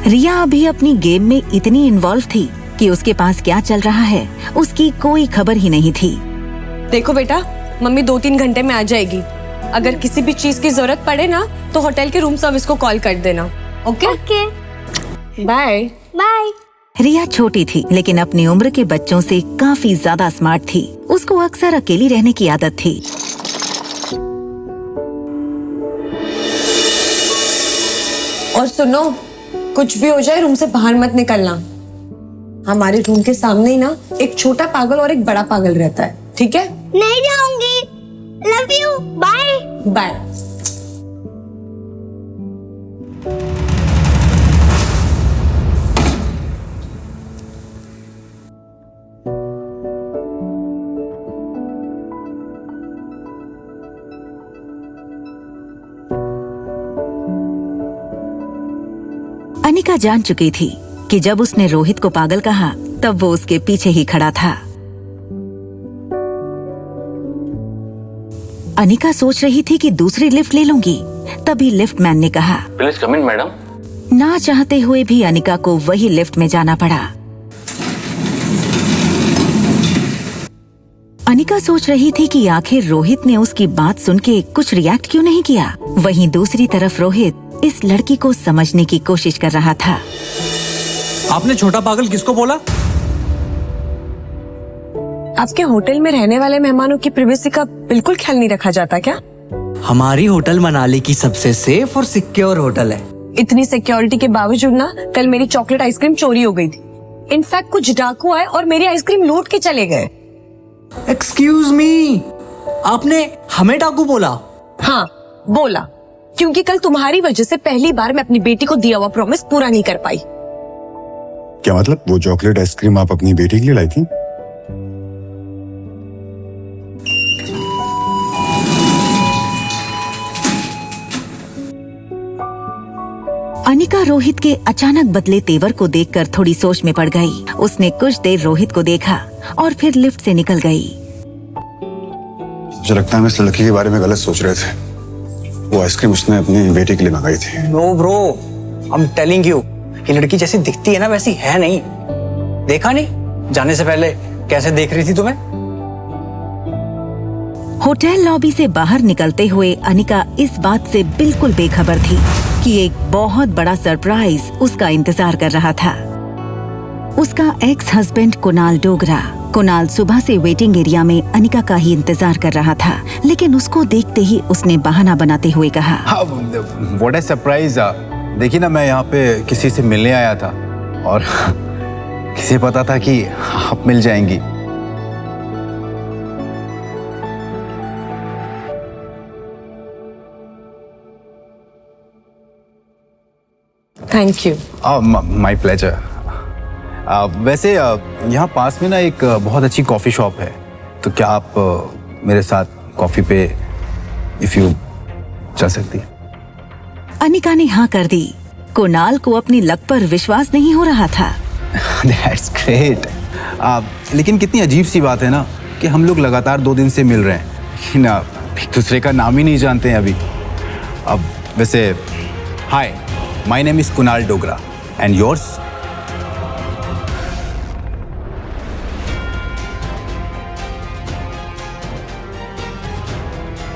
रिया अभी अपनी गेम में इतनी इन्वॉल्व थी कि उसके पास क्या चल रहा है उसकी कोई खबर ही नहीं थी। देखो बेटा, मम्मी 2-3 घंटे में आ जाएगी। अगर किसी भी चीज की जरूरत पड़े ना तो होटल के रूम सर्विस को कॉल कर देना। Okay bye bye. रिया छोटी थी लेकिन अपनी उम्र के बच्चों से काफी ज्यादा स्मार्ट थी। उसको अक्सर अकेली रहने की आदत थी। और सुनो, कुछ भी हो जाए रूम से बाहर मत निकलना। हमारे रूम के सामने ही ना एक छोटा पागल और एक बड़ा पागल रहता है, ठीक है? नहीं जाऊंगी। Love you. Bye bye. Anika जान चुकी थी कि जब उसने रोहित को पागल कहा तब वो उसके पीछे ही खड़ा था। अनिका सोच रही थी कि दूसरी लिफ्ट ले लूंगी, तभी लिफ्ट मैन ने कहा, प्लीज कम इन मैडम। ना चाहते हुए भी अनिका को वही लिफ्ट में जाना पड़ा। अनिका सोच रही थी कि आखिर रोहित ने उसकी बात सुन के कुछ रिएक्ट क्यों नहीं किया। वहीं दूसरी तरफ रोहित इस लड़की को समझने की कोशिश कर रहा था। आपने छोटा पागल किसको बोला? आपके होटल में रहने वाले मेहमानों की प्राइवेसी का बिल्कुल ख्याल नहीं रखा जाता क्या? हमारी होटल मनाली की सबसे सेफ और सिक्योर होटल है। इतनी सिक्योरिटी के बावजूद ना कल मेरी चॉकलेट आइसक्रीम चोरी हो गई थी। इनफैक्ट कुछ डाकू आए और मेरी आइसक्रीम लूट के चले गए। एक्सक्यूज मी, आपने हमें डाकू बोला? हाँ बोला, क्योंकि कल तुम्हारी वजह से पहली बार मैं अपनी बेटी को दिया हुआ प्रॉमिस पूरा नहीं कर पाई। क्या मतलब? वो चॉकलेट आइसक्रीम आप अपनी बेटी के लिए लाई थी? अनिका रोहित के अचानक बदले तेवर को देखकर थोड़ी सोच में पड़ गई। उसने कुछ देर रोहित को देखा और फिर लिफ्ट से निकल गई। मुझे लगता है हम इस लड़की के बारे में गलत सोच रहे थे। वो आइसक्रीम उसने अपनी बेटी के लिए मंगाई थी। No bro, I am telling you, ये लड़की जैसी दिखती है ना वैसी है नहीं। देखा नहीं जाने से पहले कैसे देख रही थी तुम्हें? होटल लॉबी से बाहर निकलते हुए अनिका इस बात से बिल्कुल बेखबर थी कि एक बहुत बड़ा सरप्राइज उसका इंतजार कर रहा था। उसका एक्स हस्बैंड कुणाल डोगरा। कुणाल सुबह से वेटिंग एरिया में अनिका का ही इंतजार कर रहा था, लेकिन उसको देखते ही उसने बहाना बनाते हुए कहा, व्हाट अ सरप्राइज। देखिए ना, मैं यहाँ पे किसी से मिलने आया था और किसे पता था कि आप मिल जाएंगी। Thank you. My pleasure. वैसे यहाँ पास में ना एक बहुत अच्छी कॉफी शॉप है, तो क्या आप मेरे साथ कॉफी पे इफ यू चल सकती है? अनिका ने हाँ कर दी। कुणाल को अपनी लक पर विश्वास नहीं हो रहा था। That's great। लेकिन कितनी अजीब सी बात है ना कि हम लोग लगातार 2 दिन से मिल रहे हैं, लेकिन एक दूसरे का नाम ही नहीं जानते हैं अभी। अब वैसे hi, my name is Kunal Dogra and yours?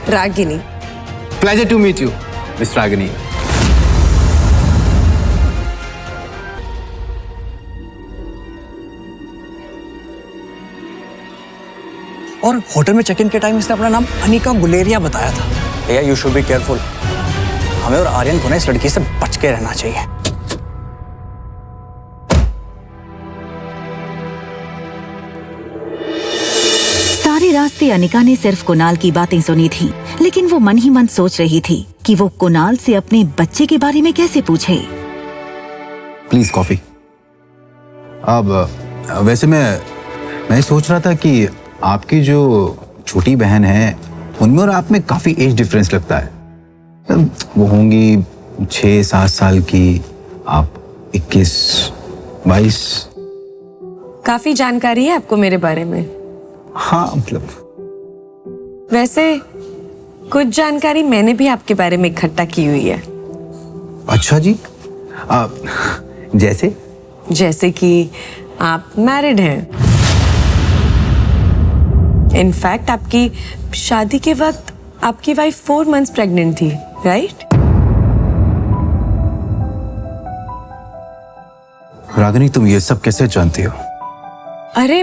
Ragini. Pleasure to meet you miss Ragini. और होटल में चेक इन के टाइम इसने अपना नाम अनिका गुलेरिया बताया था। भैया यू शुड बी केयरफुल। हमें और आर्यन को ना इस लड़की से बच के रहना चाहिए। सारे रास्ते अनिका ने सिर्फ कुणाल की बातें सुनी थी, लेकिन वो मन ही मन सोच रही थी कि वो कुणाल से अपने बच्चे के बारे में कैसे पूछे। Please coffee. अब वैसे मैं सोच रहा था कि आपकी जो छोटी बहन है उनमें और आप में काफी एज डिफरेंस लगता है। वो होंगी 6-7 साल की, आप 21-22। काफी जानकारी है आपको मेरे बारे में। हाँ मतलब वैसे कुछ जानकारी मैंने भी आपके बारे में इकट्ठा की हुई है। अच्छा जी। जैसे? जैसे कि आप मैरिड हैं। इनफैक्ट आपकी शादी के वक्त आपकी वाइफ 4 months प्रेग्नेंट थी, राइट? रागिनी, तुम ये सब कैसे जानती हो? अरे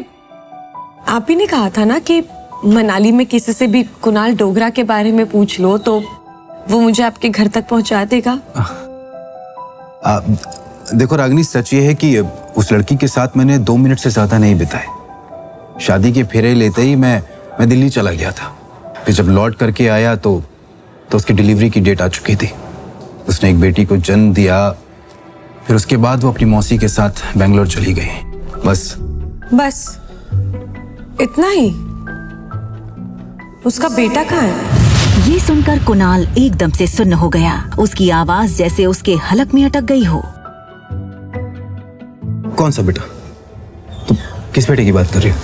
आप ही ने कहा था ना कि मनाली में किसी से भी कुणाल डोगरा के बारे में पूछ लो तो वो मुझे आपके घर तक पहुंचा देगा। देखो रागिनी, सच ये है कि उस लड़की के साथ मैंने 2 मिनट से ज्यादा नहीं बिताए। शादी के फेरे लेते ही मैं दिल्ली चला गया था। फिर जब लौट करके आया तो उसकी डिलीवरी की डेट आ चुकी थी। उसने एक बेटी को जन्म दिया। फिर उसके बाद वो अपनी मौसी के साथ बेंगलोर चली गई। बस इतना ही? उसका बेटा कहाँ है? ये सुनकर कुणाल एकदम से सुन्न हो गया। उसकी आवाज जैसे उसके हलक में अटक गई हो। कौन सा बेटा? तुम किस बेटे की बात कर रही हो?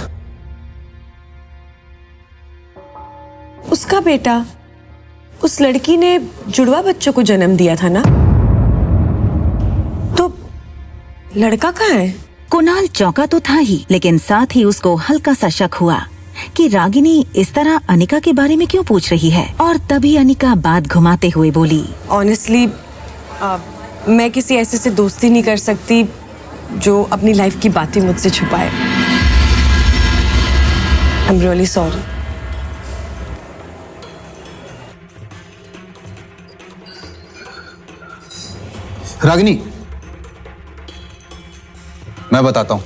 उसका बेटा, उस लड़की ने जुड़वा बच्चों को जन्म दिया था ना? तो लड़का कहाँ है? कुणाल चौंका तो था ही, लेकिन साथ ही उसको हल्का सा शक हुआ कि रागिनी इस तरह अनिका के बारे में क्यों पूछ रही है। और तभी अनिका बात घुमाते हुए बोली, ऑनेस्टली मैं किसी ऐसे से दोस्ती नहीं कर सकती जो अपनी लाइफ की बातें मुझसे छुपाए। I am really sorry. Ragini, मैं बताता हूं।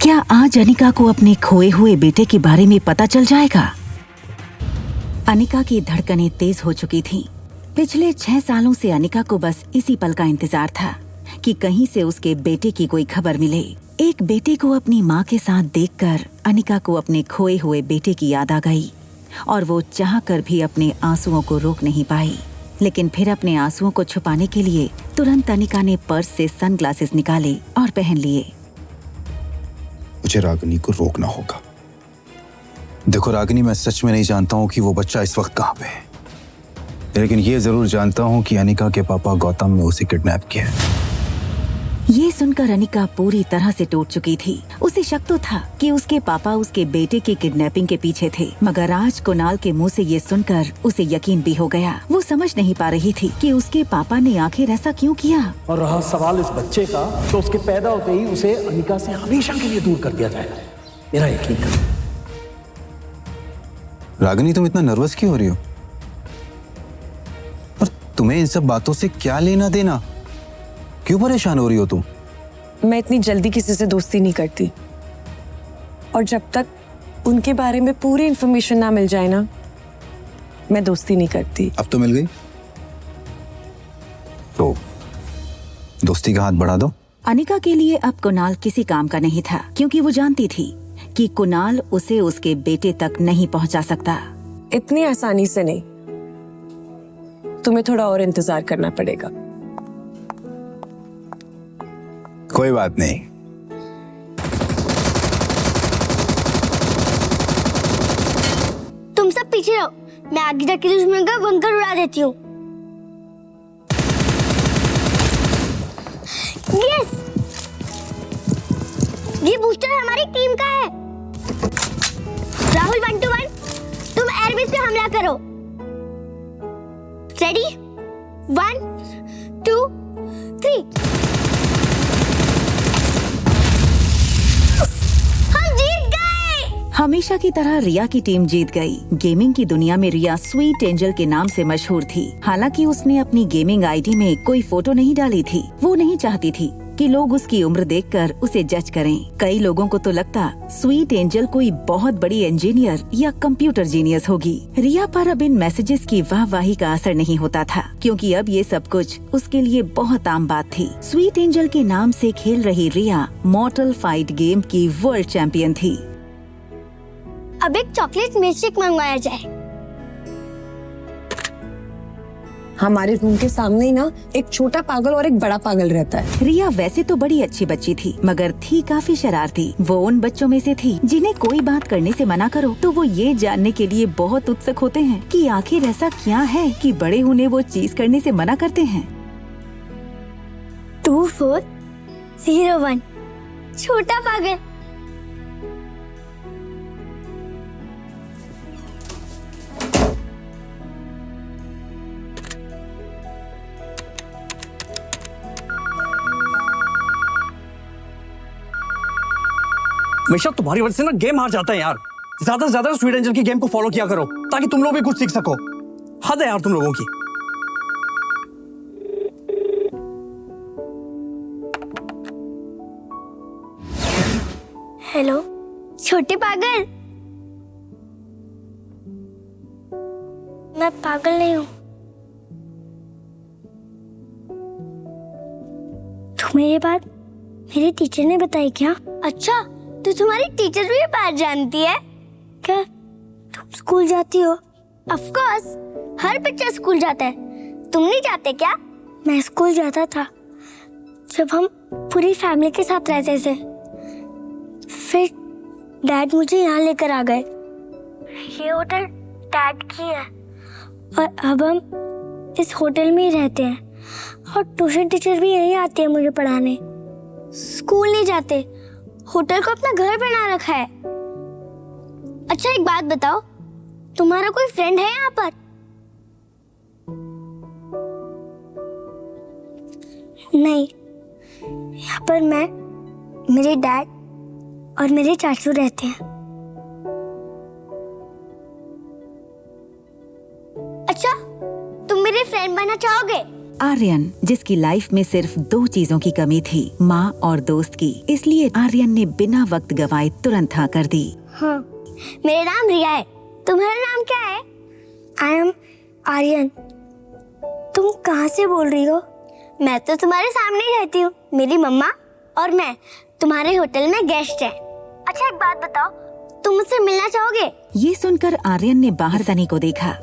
क्या आज अनिका को अपने खोए हुए बेटे के बारे में पता चल जाएगा? अनिका की धड़कनें तेज हो चुकी थीं। पिछले 6 सालों से अनिका को बस इसी पल का इंतजार था कि कहीं से उसके बेटे की कोई खबर मिले। एक बेटे को अपनी माँ के साथ देखकर अनिका को अपने खोए हुए बेटे की याद आ गई और वो चाहकर भी अपने आंसुओं को रोक नहीं पाई। लेकिन फिर अपने आंसुओं को छुपाने के लिए तुरंत अनिका ने पर्स से सनग्लासेस निकाले और पहन लिए। मुझे रागिनी को रोकना होगा। देखो रागिनी, मैं सच में नहीं जानता हूँ कि वो बच्चा इस वक्त कहाँ पे है, लेकिन ये जरूर जानता हूँ कि अनिका के पापा गौतम ने उसे किडनैप किया है। ये सुनकर अनिका पूरी तरह से टूट चुकी थी। उसे शक तो था कि उसके पापा उसके बेटे की किडनैपिंग के पीछे थे, मगर आज कुणाल के मुंह से ये सुनकर उसे यकीन भी हो गया। वो समझ नहीं पा रही थी कि उसके पापा ने आखिर ऐसा क्यों किया। और रहा सवाल इस बच्चे का, तो उसके पैदा होते ही उसे अनिका से हमेशा के लिए दूर कर दिया जाएगा। मेरा यकीन करो। रागिनी, तुम इतना नर्वस क्यों हो रही हो? और तुम्हें इन सब बातों से क्या लेना देना? क्यों परेशान हो रही हो तुम? मैं इतनी जल्दी किसी से दोस्ती नहीं करती, और जब तक उनके बारे में पूरी इंफॉर्मेशन ना मिल जाए ना, मैं दोस्ती नहीं करती। अब तो मिल गई, तो दोस्ती का हाथ बढ़ा दो। अनिका के लिए अब कुणाल किसी काम का नहीं था, क्योंकि वो जानती थी कि कुणाल उसे उसके बेटे तक नहीं पहुंचा सकता। इतनी आसानी से नहीं, तुम्हें थोड़ा और इंतजार करना पड़ेगा। कोई बात नहीं। तुम सब पीछे रहो, मैं आगे जाके दुश्मन का बंकर उड़ा देती हूँ। यस, ये बूस्टर हमारी टीम का है। राहुल 1-1, तुम एयरबेस पे हमला करो। रेडी? 1, 2, 3। हमेशा की तरह रिया की टीम जीत गई। गेमिंग की दुनिया में रिया स्वीट एंजल के नाम से मशहूर थी। हालांकि उसने अपनी गेमिंग आईडी में कोई फोटो नहीं डाली थी। वो नहीं चाहती थी कि लोग उसकी उम्र देखकर उसे जज करें। कई लोगों को तो लगता स्वीट एंजल कोई बहुत बड़ी इंजीनियर या कंप्यूटर जीनियस होगी। रिया पर अब इन मैसेजेस की वाहवाही का असर नहीं होता था, क्योंकि अब ये सब कुछ उसके लिए बहुत आम बात थी। स्वीट एंजल के नाम से खेल रही रिया मॉर्टल फाइट गेम की वर्ल्ड चैंपियन थी। अब एक चॉकलेट मिल्कशेक मंगवाया जाए। हमारे रूम के सामने ही ना एक छोटा पागल और एक बड़ा पागल रहता है। रिया वैसे तो बड़ी अच्छी बच्ची थी, मगर थी काफी शरारती। वो उन बच्चों में से थी जिन्हें कोई बात करने से मना करो तो वो ये जानने के लिए बहुत उत्सुक होते हैं कि आखिर ऐसा क्या है कि बड़े उन्हें वो चीज करने से मना करते हैं। 2401 छोटा पागल। हमेशा तुम्हारी वजह से ना गेम हार जाता है यार। ज्यादा से ज्यादा स्वीट एंजल की गेम को फॉलो किया करो ताकि तुम लोग भी कुछ सीख सको। हद है यार तुम लोगों की। हेलो छोटे पागल। मैं पागल नहीं हूँ। तुम्हें ये बात मेरी टीचर ने बताई क्या? अच्छा, तो तुम्हारी टीचर भी ये बात जानती है क्या? तुम स्कूल जाती हो? ऑफ कोर्स, हर बच्चा स्कूल जाता है। तुम नहीं जाते क्या? मैं स्कूल जाता था जब हम पूरी फैमिली के साथ रहते थे। फिर डैड मुझे यहाँ लेकर आ गए। ये होटल डैड की है और अब हम इस होटल में ही रहते हैं और ट्यूशन टीचर भी यहीं आती है मुझे पढ़ाने। स्कूल नहीं जाते, होटल को अपना घर बना रखा है। अच्छा एक बात बताओ, तुम्हारा कोई फ्रेंड है यहाँ पर? नहीं, यहाँ पर मैं, मेरे डैड और मेरे चाचू रहते हैं। अच्छा, तुम मेरे फ्रेंड बनना चाहोगे? आर्यन, जिसकी लाइफ में सिर्फ 2 चीजों की कमी थी, माँ और दोस्त की, इसलिए आर्यन ने बिना वक्त गवाए तुरंत हाँ कर दी। हाँ, मेरा नाम रिया है। तुम्हारा नाम क्या है? I am Aryan. तुम कहाँ से बोल रही हो? मैं तो तुम्हारे सामने ही रहती हूँ। मेरी मम्मा और मैं तुम्हारे होटल में गेस्ट हैं। अच्छा एक बात बताओ, तुम मुझसे मिलना चाहोगे? ये सुनकर आर्यन ने बाहर सनी को देखा।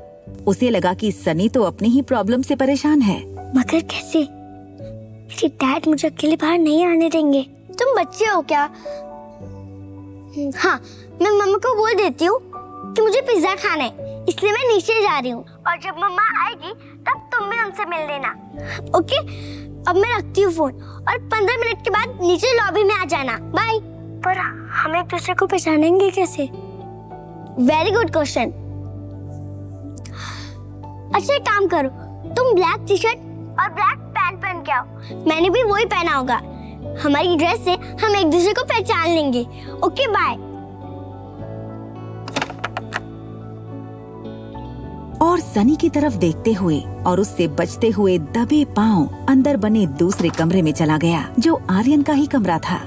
उसे लगा कि सनी तो अपनी ही प्रॉब्लम से परेशान है। मगर कैसे? मेरे डैड मुझे अकेले बाहर नहीं आने देंगे। तुम बच्चे हो क्या? हाँ, मैं मम्मा को बोल देती हूँ कि मुझे पिज्जा खाना है, इसलिए मैं नीचे जा रही हूँ। और जब मम्मा आएगी तब तुम भी उनसे मिल लेना। ओके, अब मैं रखती हूँ फोन और 15 मिनट के बाद नीचे लॉबी में आ जाना। बाय। पर हम एक दूसरे को पहचानेंगे कैसे? Very good question. अच्छा एक काम करो, तुम ब्लैक टी शर्ट और ब्लैक पैंट पहन के आओ। मैंने भी वही पहना होगा। हमारी ड्रेस से हम एक दूसरे को पहचान लेंगे। Okay bye. और सनी की तरफ देखते हुए और उससे बचते हुए दबे पांव अंदर बने दूसरे कमरे में चला गया, जो आर्यन का ही कमरा था।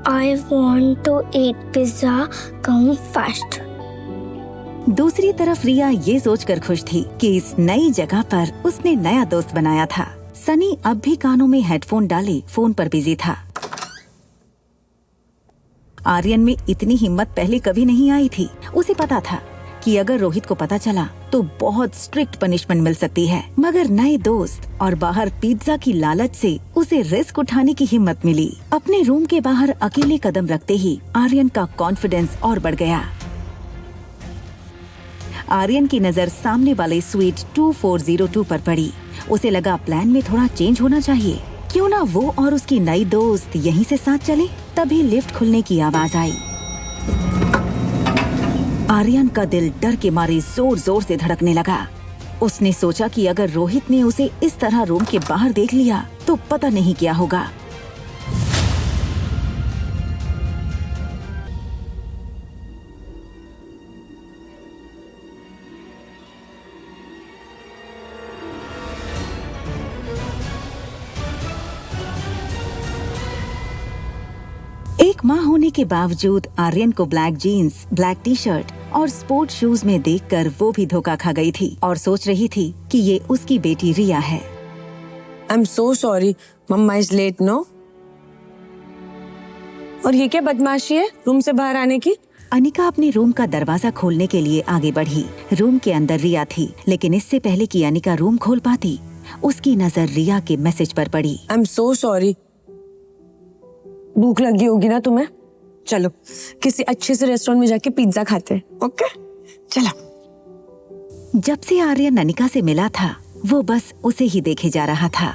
I want to eat pizza. Come fast. दूसरी तरफ रिया ये सोचकर खुश थी कि इस नई जगह पर उसने नया दोस्त बनाया था। सनी अब भी कानों में हेडफोन डाले फोन पर बिजी था। आर्यन में इतनी हिम्मत पहले कभी नहीं आई थी। उसे पता था कि अगर रोहित को पता चला तो बहुत स्ट्रिक्ट पनिशमेंट मिल सकती है, मगर नए दोस्त और बाहर पिज्जा की लालच से उसे रिस्क उठाने की हिम्मत मिली। अपने रूम के बाहर अकेले कदम रखते ही आर्यन का कॉन्फिडेंस और बढ़ गया। आर्यन की नजर सामने वाले स्वीट 2402 पर पड़ी। उसे लगा प्लान में थोड़ा चेंज होना चाहिए। क्यों ना वो और उसकी नई दोस्त यहीं से साथ चले। तभी लिफ्ट खुलने की आवाज आई। आर्यन का दिल डर के मारे जोर जोर से धड़कने लगा। उसने सोचा कि अगर रोहित ने उसे इस तरह रूम के बाहर देख लिया तो पता नहीं क्या होगा। एक माह होने के बावजूद आर्यन को black jeans, black T shirt और स्पोर्ट शूज में देखकर वो भी धोखा खा गई थी और सोच रही थी कि ये उसकी बेटी रिया है। I am so sorry, mamma is late no. और ये क्या बदमाशी है रूम से बाहर आने की? अनिका अपने रूम का दरवाजा खोलने के लिए आगे बढ़ी। रूम के अंदर रिया थी, लेकिन इससे पहले कि अनिका रूम खोल पाती, उसकी नजर रिया के मैसेज पर पड़ी। आई एम सो सॉरी। भूख लगी होगी ना तुम्हें? चलो किसी अच्छे से रेस्टोरेंट में जाके पिज्जा खाते हैं। ओके चलो। जब से आर्यन अनिका से मिला था वो बस उसे ही देखे जा रहा था।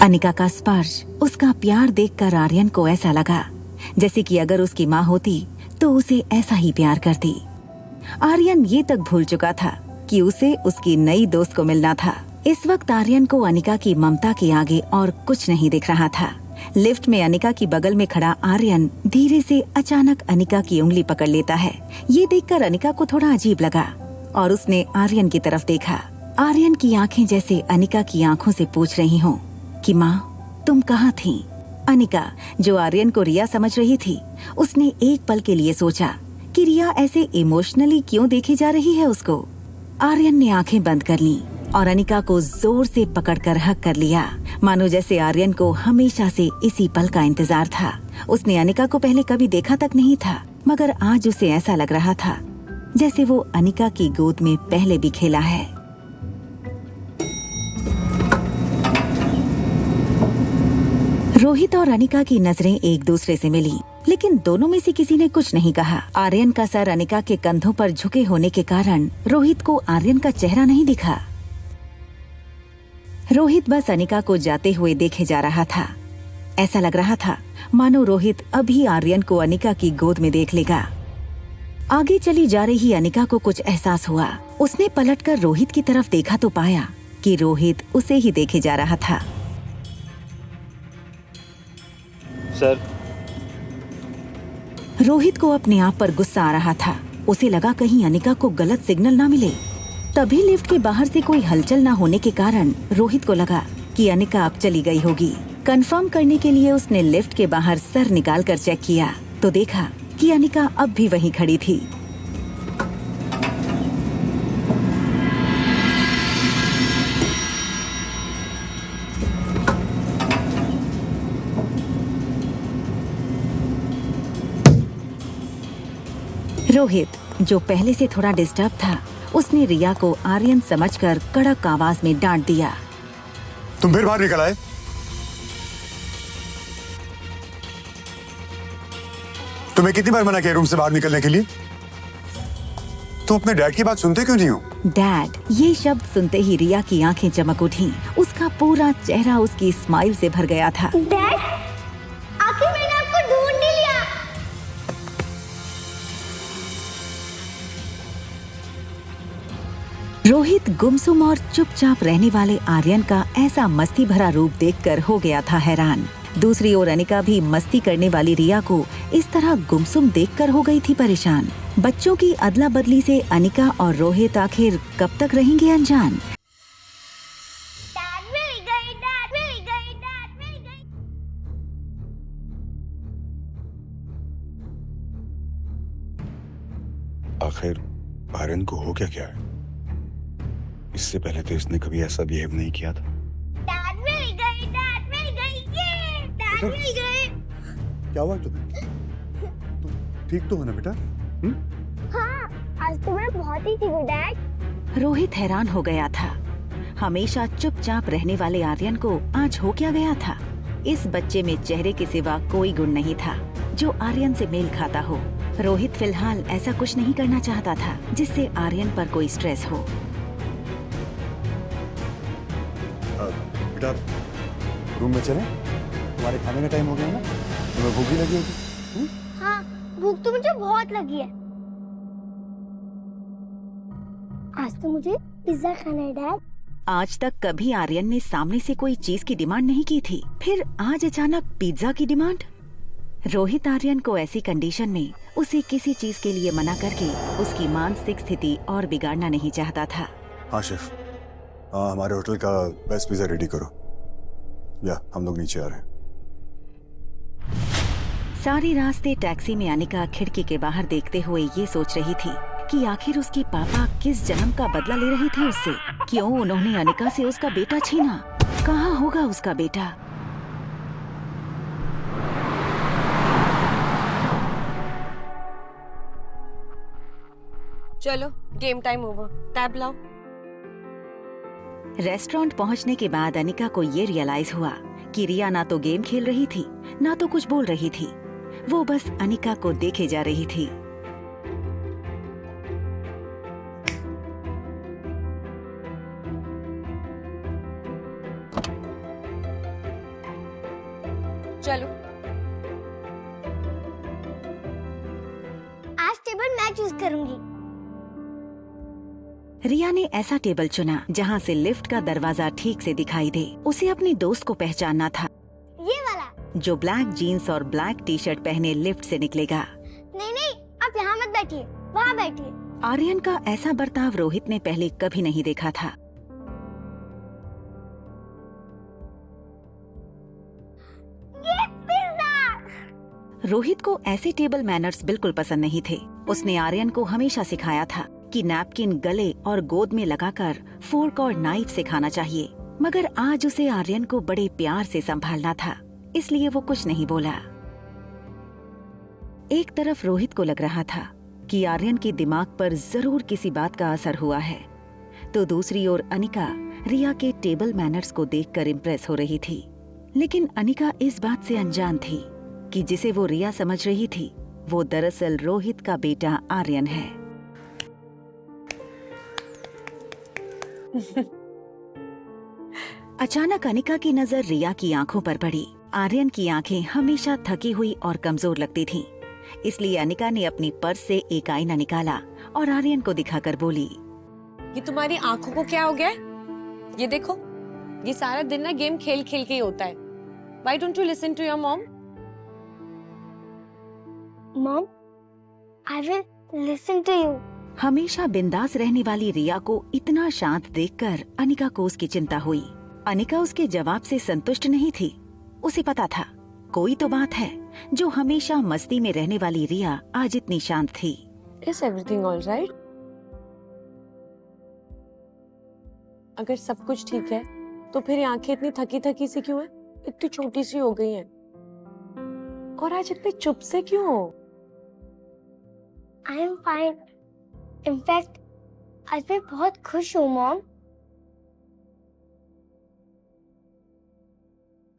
अनिका का स्पर्श, उसका प्यार देखकर आर्यन को ऐसा लगा जैसे कि अगर उसकी माँ होती तो उसे ऐसा ही प्यार करती। आर्यन ये तक भूल चुका था कि उसे उसकी नई दोस्त को मिलना था। इस वक्त आर्यन को अनिका की ममता के आगे और कुछ नहीं दिख रहा था। लिफ्ट में अनिका की बगल में खड़ा आर्यन धीरे से अचानक अनिका की उंगली पकड़ लेता है। ये देखकर अनिका को थोड़ा अजीब लगा और उसने आर्यन की तरफ देखा। आर्यन की आंखें जैसे अनिका की आंखों से पूछ रही हों कि माँ तुम कहाँ थी। अनिका, जो आर्यन को रिया समझ रही थी, उसने एक पल के लिए सोचा कि रिया ऐसे इमोशनली क्यों देखी जा रही है उसको। आर्यन ने आंखें बंद कर लीं और अनिका को जोर से पकड़कर हक कर लिया, मानो जैसे आर्यन को हमेशा से इसी पल का इंतजार था। उसने अनिका को पहले कभी देखा तक नहीं था, मगर आज उसे ऐसा लग रहा था जैसे वो अनिका की गोद में पहले भी खेला है। रोहित और अनिका की नजरें एक दूसरे से मिली, लेकिन दोनों में से किसी ने कुछ नहीं कहा। आर्यन का सर अनिका के कंधों पर झुके होने के कारण रोहित को आर्यन का चेहरा नहीं दिखा। रोहित बस अनिका को जाते हुए देखे जा रहा था। ऐसा लग रहा था मानो रोहित अभी आर्यन को अनिका की गोद में देख लेगा। आगे चली जा रही अनिका को कुछ एहसास हुआ। उसने पलटकर रोहित की तरफ देखा तो पाया कि रोहित उसे ही देखे जा रहा था। सर, रोहित को अपने आप पर गुस्सा आ रहा था। उसे लगा कहीं अनिका को गलत सिग्नल ना मिले। तभी लिफ्ट के बाहर से कोई हलचल ना होने के कारण रोहित को लगा कि अनिका अब चली गई होगी। कंफर्म करने के लिए उसने लिफ्ट के बाहर सर निकाल कर चेक किया तो देखा कि अनिका अब भी वहीं खड़ी थी। रोहित, जो पहले से थोड़ा डिस्टर्ब था, उसने रिया को आर्यन समझकर कड़क आवाज में डांट दिया। तुम फिर बाहर निकल आए? तुम्हें कितनी बार मना किया रूम से बाहर निकलने के लिए? तुम अपने डैड की बात सुनते क्यों नहीं हो? डैड, ये शब्द सुनते ही रिया की आंखें चमक उठी। उसका पूरा चेहरा उसकी स्माइल से भर गया था। डैड, आखिर मैंने आपको ढूंढ ही लिया। रोहित गुमसुम और चुपचाप रहने वाले आर्यन का ऐसा मस्ती भरा रूप देखकर हो गया था हैरान। दूसरी ओर अनिका भी मस्ती करने वाली रिया को इस तरह गुमसुम देखकर हो गई थी परेशान। बच्चों की अदला बदली से अनिका और रोहित आखिर कब तक रहेंगे अनजान। डैड मिल गई, डैड मिल गई, डैड मिल गई। आखिर आर्यन को हो क्या है? इससे पहले तो इसने कभी ऐसा बिहेव नहीं किया था। डैड मिल गई, डैड मिल गई, ये डैड मिल गई। क्या हुआ तुम्हें? तुम ठीक तो हो ना बेटा? हाँ, आज तो मैं बहुत ही ठीक हूँ डैड। रोहित हैरान हो गया था। हमेशा चुपचाप रहने वाले आर्यन को आज हो क्या गया था। इस बच्चे में चेहरे के सिवा कोई गुण नहीं था जो आर्यन से मेल खाता हो। रोहित फिलहाल ऐसा कुछ नहीं करना चाहता था जिससे आर्यन पर कोई स्ट्रेस हो। बेटा, रूम में चलें? तुम्हारे खाने का टाइम हो गया ना? तुम्हें भूख भी लगी होगी? हाँ, भूख तो मुझे बहुत लगी है। आज तो मुझे पिज्जा खाना है डैड। आज तक कभी आर्यन ने सामने से कोई चीज की डिमांड नहीं की थी, फिर आज अचानक पिज्जा की डिमांड। रोहित आर्यन को ऐसी कंडीशन में उसे किसी चीज के लिए मना करके उसकी मानसिक स्थिति और बिगाड़ना नहीं चाहता था। हाँ शेफ, हमारे होटल का बेस्ट पिज्जा रेडी करो, या हम लोग नीचे आ रहे हैं। सारे रास्ते टैक्सी में अनिका खिड़की के बाहर देखते हुए ये सोच रही थी कि आखिर उसके पापा किस जन्म का बदला ले रहे थे उससे। क्यों उन्होंने अनिका से उसका बेटा छीना? कहाँ होगा उसका बेटा? चलो, गेम टाइम ओवर। टैब लाओ। रेस्टोरेंट पहुंचने के बाद अनिका को ये रियलाइज हुआ कि रिया ना तो गेम खेल रही थी, ना तो कुछ बोल रही थी। वो बस अनिका को देखे जा रही थी। चलो आज टेबल मैं चूज करूंगी। रिया ने ऐसा टेबल चुना जहाँ से लिफ्ट का दरवाजा ठीक से दिखाई दे। उसे अपने दोस्त को पहचानना था, ये वाला। जो ब्लैक जीन्स और ब्लैक टी शर्ट पहने लिफ्ट से निकलेगा। नहीं नहीं, आप यहाँ मत बैठिए, वहाँ बैठिए। आर्यन का ऐसा बर्ताव रोहित ने पहले कभी नहीं देखा था। ये पिज्जा। रोहित को ऐसे टेबल मैनर्स बिल्कुल पसंद नहीं थे। उसने आर्यन को हमेशा सिखाया था कि नैपकिन गले और गोद में लगाकर फोर्क और नाइफ से खाना चाहिए, मगर आज उसे आर्यन को बड़े प्यार से संभालना था, इसलिए वो कुछ नहीं बोला। एक तरफ रोहित को लग रहा था कि आर्यन के दिमाग पर जरूर किसी बात का असर हुआ है, तो दूसरी ओर अनिका रिया के टेबल मैनर्स को देखकर इम्प्रेस हो रही थी। लेकिन अनिका इस बात से अनजान थी कि जिसे वो रिया समझ रही थी वो दरअसल रोहित का बेटा आर्यन है। अचानक अनिका की नजर रिया की आंखों पर पड़ी। आर्यन की आंखें हमेशा थकी हुई और कमजोर लगती थीं, इसलिए अनिका ने अपनी पर्स से एक आईना निकाला और आर्यन को दिखाकर बोली, ये तुम्हारी आंखों को क्या हो गया है? ये देखो, ये सारा दिन ना गेम खेल खेल के ही होता है। Why don't you listen to your mom? Mom, I will listen to you. हमेशा बिंदास रहने वाली रिया को इतना शांत देखकर अनिका को उसकी चिंता हुई। अनिका उसके जवाब से संतुष्ट नहीं थी। उसे पता था कोई तो बात है जो हमेशा मस्ती में रहने वाली रिया आज इतनी शांत थी। Is everything all right? अगर सब कुछ ठीक है तो फिर ये आंखें इतनी थकी थकी सी क्यों है? इतनी छोटी सी हो गई हैं। और आज इतने चुप से क्यों हो? I am fine. इनफैक्ट आज मैं बहुत खुश हूँ mom.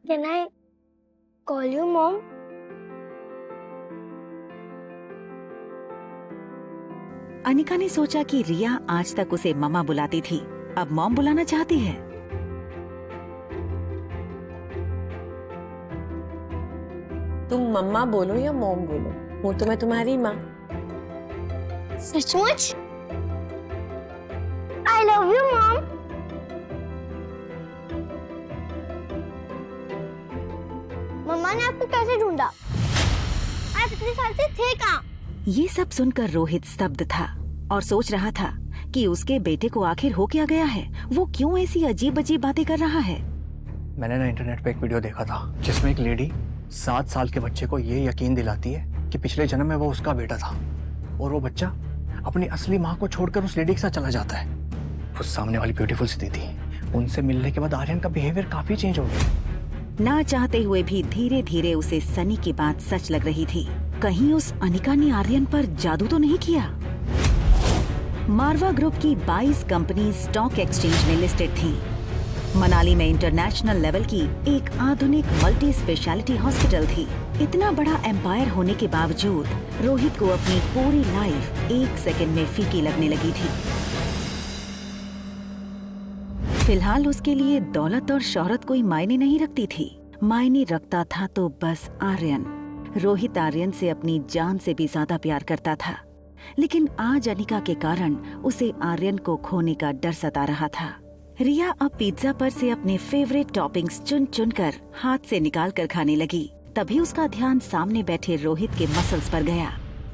Can I call you mom? Anika ने सोचा कि रिया आज तक उसे मम्मा बुलाती थी, अब मॉम बुलाना चाहती है। तुम मम्मा बोलो या मॉम बोलो, हूँ तो मैं तुम्हारी माँ। सचमुच? I love you mom. मम्मा ने आपको कैसे ढूंढा? आप इतने साल से थे कहाँ? ये सब सुनकर रोहित स्तब्ध था और सोच रहा था कि उसके बेटे को आखिर हो क्या गया है। वो क्यों ऐसी अजीब अजीब बातें कर रहा है। मैंने ना इंटरनेट पे एक वीडियो देखा था जिसमें एक लेडी 7 साल के बच्चे को ये यकीन दिलाती है कि पिछले जन्म में वो उसका बेटा था, और वो बच्चा अपनी असली माँ को छोड़कर उस लेडी के साथ चला जाता है। उस सामने वाली ब्यूटीफुल सी दीदी, उनसे मिलने के बाद आर्यन का बिहेवियर काफी चेंज हो गया। ना चाहते हुए भी धीरे धीरे उसे सनी की बात सच लग रही थी। कहीं उस अनिका ने आर्यन पर जादू तो नहीं किया। मारवा ग्रुप की 22 कंपनी स्टॉक एक्सचेंज में लिस्टेड थीं। मनाली में इंटरनेशनल लेवल की एक आधुनिक मल्टी स्पेशलिटी हॉस्पिटल थी। इतना बड़ा एम्पायर होने के बावजूद रोहित को अपनी पूरी लाइफ 1 सेकंड में फीकी लगने लगी थी। फिलहाल उसके लिए दौलत और शोहरत कोई मायने नहीं रखती थी। मायने रखता था तो बस आर्यन। रोहित आर्यन से अपनी जान से भी ज्यादा प्यार करता था, लेकिन आज अनिका के कारण उसे आर्यन को खोने का डर सता रहा था। रिया अब पिज्जा पर से अपने फेवरेट टॉपिंग्स चुन चुन कर हाथ से निकाल कर खाने लगी। तभी उसका ध्यान सामने बैठे रोहित के मसल्स पर गया।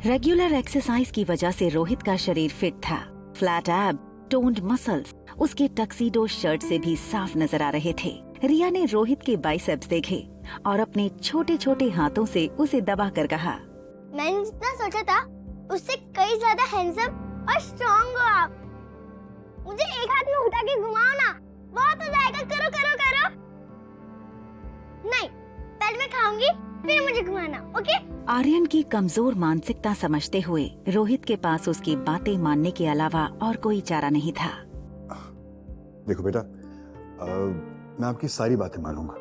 रेगुलर एक्सरसाइज की वजह से रोहित का शरीर फिट था। फ्लैट एब, टोन्ड मसल्स उसके टक्सीडो शर्ट से भी साफ नजर आ रहे थे। रिया ने रोहित के बाइसेप्स देखे और अपने छोटे छोटे हाथों से उसे दबा कर कहा, मैंने जितना सोचा था उससे कई ज्यादा हैंडसम और स्ट्रॉन्ग हो आप। मुझे एक हाथ में उठा के घुमाओ ना, बहुत हो जाएगा। करो करो करो। नहीं, पहले मैं खाऊंगी फिर मुझे घुमाना, ओके? आर्यन की कमजोर मानसिकता समझते हुए रोहित के पास उसकी बातें मानने के अलावा और कोई चारा नहीं था। देखो बेटा, मैं आपकी सारी बातें मानूंगा,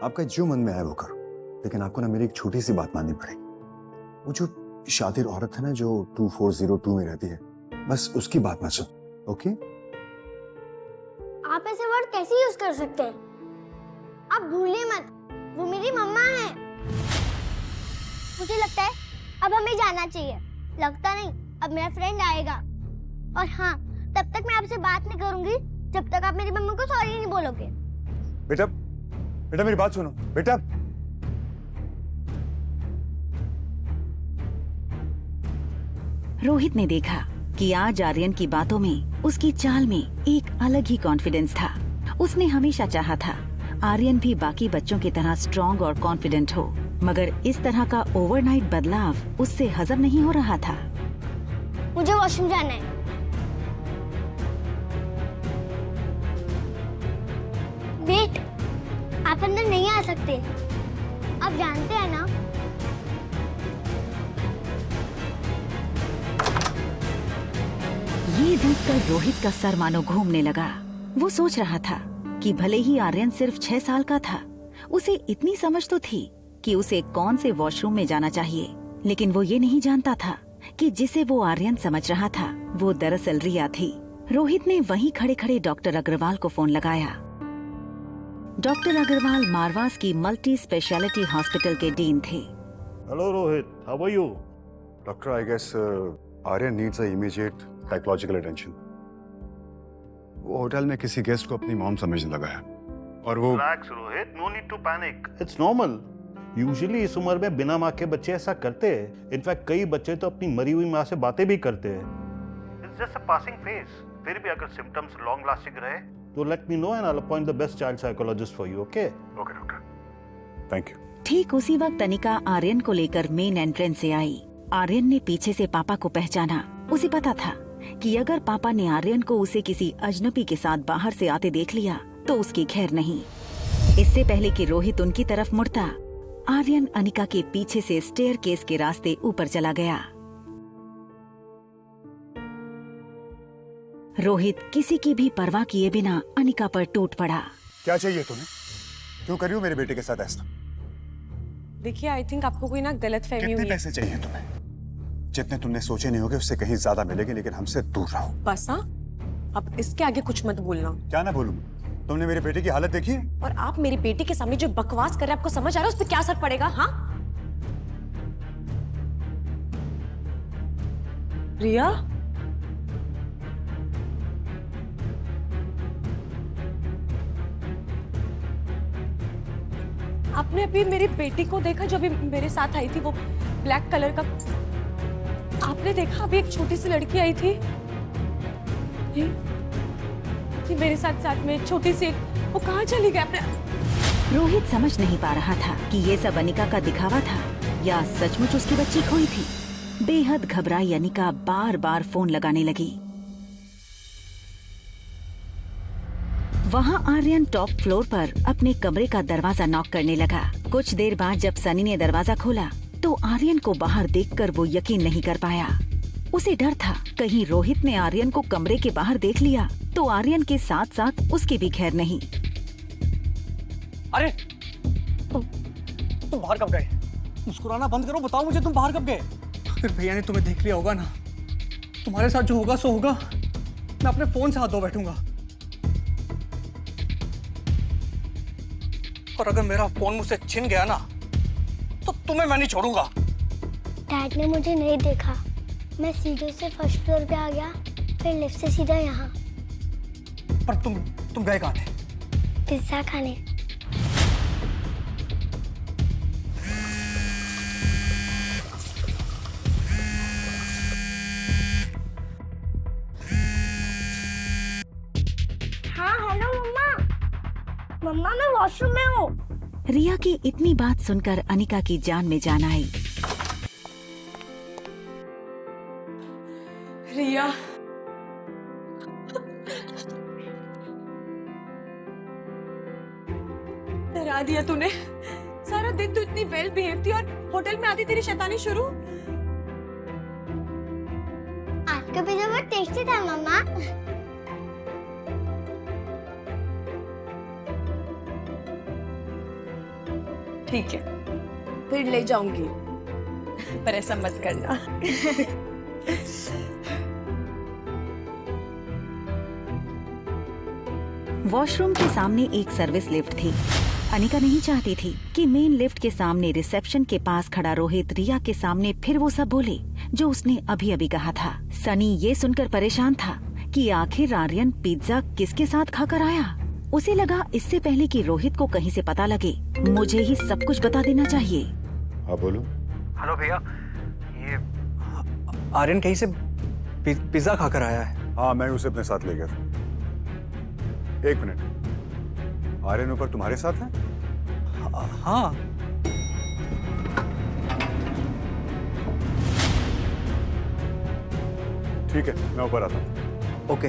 आपका जो मन में आए वो करो, लेकिन आपको ना मेरी एक छोटी सी बात माननी पड़ेगी। वो जो शातिर औरत है ना जो 2402 में रहती है, बस उसकी बात मत सुन, ओके? आप ऐसे वर्ड कैसे यूज कर सकते हैं? आप भूलिए मत, वो मेरी मम्मा है। अब हमें जाना चाहिए। लगता नहीं अब मेरा फ्रेंड आएगा। और हाँ, तब तक मैं आपसे बात नहीं करूंगी जब तक आप मेरी मम्मी को सॉरी नहीं बोलोगे। बेटा बेटा मेरी बात सुनो बेटा। रोहित ने देखा कि आज आर्यन की बातों में, उसकी चाल में एक अलग ही कॉन्फिडेंस था। उसने हमेशा चाहा था आर्यन भी बाकी बच्चों की तरह स्ट्रॉन्ग और कॉन्फिडेंट हो, मगर इस तरह का ओवरनाइट बदलाव उससे हजम नहीं हो रहा था। मुझे वॉशरूम जाना है। वेट, आप अंदर नहीं आ सकते। आप जानते हैं ना। ये देखकर रोहित का सर मानो घूमने लगा। वो सोच रहा था कि भले ही आर्यन सिर्फ 6 साल का था, उसे इतनी समझ तो थी कि उसे कौन से वॉशरूम में जाना चाहिए, लेकिन वो ये नहीं जानता था कि जिसे वो आर्यन समझ रहा था वो दरअसल रिया थी। रोहित ने वहीं खड़े खड़े डॉक्टर अग्रवाल को फोन लगाया। डॉक्टर अग्रवाल मारवास की मल्टी स्पेशलिटी हॉस्पिटल के डीन थे। Hello Rohit, how are you? Doctor, I guess Aryan needs a immediate psychological attention. वो होटल में किसी गेस्ट को अपनी मॉम समझने लगा है और वो relax Rohit, no need to panic, it's normal. Usually इस उम्र में बिना माँ के बच्चे ऐसा करते हैं। इनफैक्ट कई बच्चे तो अपनी मरी हुई माँ से बातें भी करते हैं। It's just a passing phase. फिर भी अगर सिम्टम्स लॉन्ग लास्टिंग रहे तो let me know and I will appoint the best child psychologist for you. Okay okay doctor, thank you. ठीक उसी वक्त अनिका आर्यन को लेकर मेन एंट्रेंस से आई। आर्यन ने पीछे से पापा को पहचाना। उसे पता था कि अगर पापा ने आर्यन को उसे किसी अजनबी के साथ बाहर से आते देख लिया तो उसकी खैर नहीं। इससे पहले कि रोहित उनकी तरफ मुड़ता, आर्यन अनिका के पीछे से स्टेयरकेस के रास्ते ऊपर चला गया। रोहित किसी की भी परवाह किए बिना अनिका पर टूट पड़ा। क्या चाहिए तुम्हें? क्यों कर रही हो मेरे बेटे के साथ ऐसा? देखिए, आई थिंक आपको कोई ना गलतफहमी हुई कितने है। पैसे चाहिए तुम्हें? जितने तुमने सोचे नहीं होगे उससे कहीं ज्यादा मिलेंगे, लेकिन हमसे दूर रहो बस। हाँ, अब इसके आगे कुछ मत बोलना। क्या ना बोलूं? तुमने मेरे बेटे की हालत देखी है? और आप मेरे बेटे के सामने जो बकवास कर रहे हैं, आपको समझ आ रहा है उस पर क्या असर पड़ेगा? हाँ रिया, आपने अभी मेरी बेटी को देखा जो अभी मेरे साथ आई थी, वो ब्लैक कलर का? आपने देखा अभी एक छोटी सी लड़की आई थी ये मेरे साथ में छोटी सी, वो कहाँ चली गई? आपने? रोहित समझ नहीं पा रहा था कि ये सब अनिका का दिखावा था या सचमुच उसकी बच्ची खोई थी। बेहद घबराई अनिका बार बार फोन लगाने लगी। वहाँ आर्यन टॉप फ्लोर पर अपने कमरे का दरवाजा नॉक करने लगा। कुछ देर बाद जब सनी ने दरवाजा खोला तो आर्यन को बाहर देखकर वो यकीन नहीं कर पाया। उसे डर था कहीं रोहित ने आर्यन को कमरे के बाहर देख लिया तो आर्यन के साथ साथ उसकी भी खैर नहीं। अरे तुम बाहर कब गए? मुस्कुराना बंद करो, बताओ मुझे तुम बाहर कब गए? फिर भैया ने तुम्हें देख लिया होगा ना। तुम्हारे साथ जो होगा सो होगा। मैं अपने फोन से हाथ धो बैठूंगा। और अगर मेरा फोन मुझसे छिन गया ना तो तुम्हें मैं नहीं छोड़ूंगा। डैड ने मुझे नहीं देखा। मैं सीधे से फर्स्ट फ्लोर पे आ गया, फिर लिफ्ट से सीधा यहाँ। पर तुम गए कहाँ थे? पिज्जा खाने। हाँ हेलो मम्मा। मम्मा मैं वॉशरूम में हूँ। रिया की इतनी बात सुनकर अनिका की जान में जान आई। रिया, डरा दिया तूने। सारा दिन तू इतनी वेल बिहेव थी और होटल में आती तेरी शैतानी शुरू। आपका पिज्जा बहुत टेस्टी था मम्मा। ठीक है, फिर ले जाऊंगी, पर ऐसा मत करना। वॉशरूम के सामने एक सर्विस लिफ्ट थी। अनिका नहीं चाहती थी कि मेन लिफ्ट के सामने रिसेप्शन के पास खड़ा रोहित रिया के सामने फिर वो सब बोले जो उसने अभी अभी कहा था। सनी ये सुनकर परेशान था कि आखिर आर्यन पिज्जा किसके साथ खाकर आया। उसे लगा इससे पहले कि रोहित को कहीं से पता लगे मुझे ही सब कुछ बता देना चाहिए। हाँ बोलो। हेलो भैया, ये आर्यन कहीं से पिज्जा खाकर आया है। हाँ मैं उसे अपने साथ ले गया था। एक मिनट, आर्यन ऊपर तुम्हारे साथ है? हाँ। ठीक है, मैं ऊपर आता हूँ। ओके।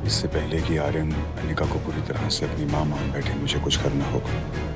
इससे पहले कि आर्यन अनिका को पूरी तरह से अपनी मां मान बैठे, मुझे कुछ करना होगा।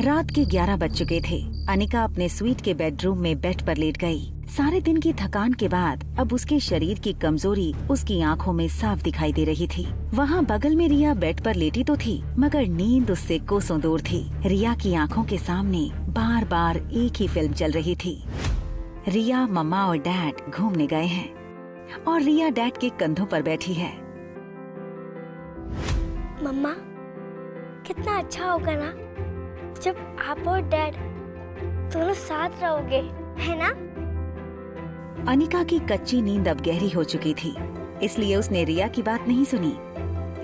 रात के 11 बज चुके थे। अनिका अपने स्वीट के बेडरूम में बेड पर लेट गई। सारे दिन की थकान के बाद अब उसके शरीर की कमजोरी उसकी आंखों में साफ दिखाई दे रही थी। वहाँ बगल में रिया बेड पर लेटी तो थी, मगर नींद उससे कोसों दूर थी। रिया की आंखों के सामने बार बार एक ही फिल्म चल रही थी। रिया, मम्मा और डैड घूमने गए हैं और रिया डैड के कंधों पर बैठी है। मम्मा, कितना अच्छा होगा ना जब आप और डैड दोनों साथ रहोगे, है ना? अनिका की कच्ची नींद अब गहरी हो चुकी थी, इसलिए उसने रिया की बात नहीं सुनी।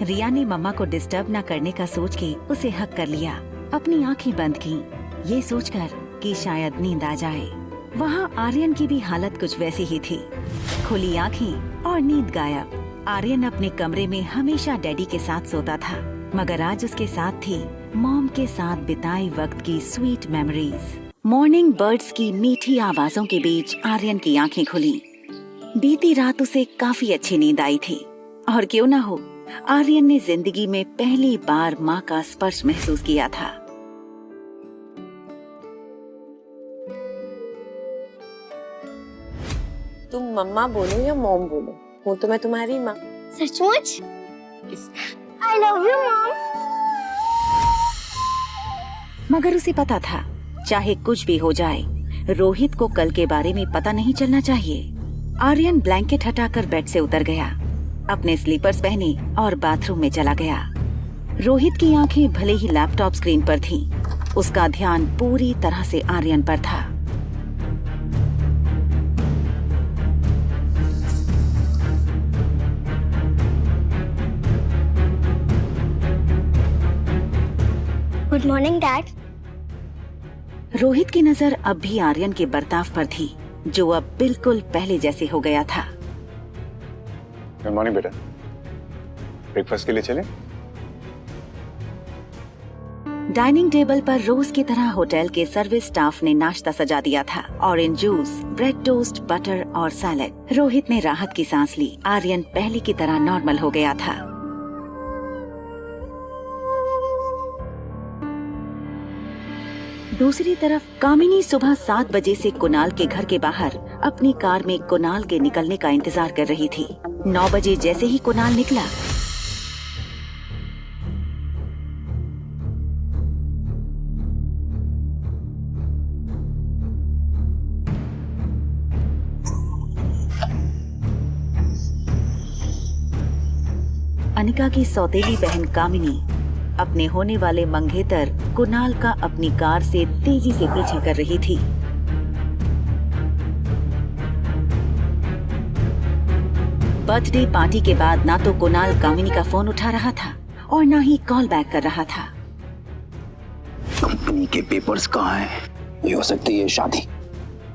रिया ने मम्मा को डिस्टर्ब न करने का सोच के उसे हक कर लिया। अपनी आंखें बंद की, ये सोचकर कि शायद नींद आ जाए। वहाँ आर्यन की भी हालत कुछ वैसी ही थी, खुली आंखें और नींद गायब। आर्यन अपने कमरे में हमेशा डैडी के साथ सोता था, मगर आज उसके साथ थी मॉम के साथ बिताए वक्त की स्वीट मेमोरीज। मॉर्निंग बर्ड्स की मीठी आवाजों के बीच आर्यन की आंखें खुली। बीती रात उसे काफी अच्छी नींद आई थी, और क्यों ना हो, आर्यन ने जिंदगी में पहली बार माँ का स्पर्श महसूस किया था। तुम मम्मा बोलो या मॉम बोलो, हूँ तो मैं तुम्हारी माँ। सचमुच? I love you mom. मगर उसे पता था चाहे कुछ भी हो जाए, रोहित को कल के बारे में पता नहीं चलना चाहिए। आर्यन ब्लैंकेट हटाकर बेड से उतर गया, अपने स्लीपर्स पहने और बाथरूम में चला गया। रोहित की आंखें भले ही लैपटॉप स्क्रीन पर थीं, उसका ध्यान पूरी तरह से आर्यन पर था। Good morning dad. रोहित की नजर अब भी आर्यन के बर्ताव पर थी, जो अब बिल्कुल पहले जैसे हो गया था। गुड मॉर्निंग बेटा, ब्रेकफास्ट के लिए चलें? डाइनिंग टेबल पर रोज की तरह होटल के सर्विस स्टाफ ने नाश्ता सजा दिया था। Orange juice, bread toast, butter और सैलेड। रोहित ने राहत की सांस ली। आर्यन पहले की तरह नॉर्मल हो गया था। दूसरी तरफ कामिनी सुबह 7 बजे से कुणाल के घर के बाहर अपनी कार में कुणाल के निकलने का इंतजार कर रही थी। 9 बजे जैसे ही कुणाल निकला, अनिका की सौतेली बहन कामिनी अपने होने वाले मंगेतर कुणाल का अपनी कार से तेजी से पीछा कर रही थी। बर्थडे पार्टी के बाद ना तो कुणाल कामिनी का फोन उठा रहा था और ना ही कॉल बैक कर रहा था। कंपनी के पेपर्स कहाँ हैं? ये हो सकती है शादी।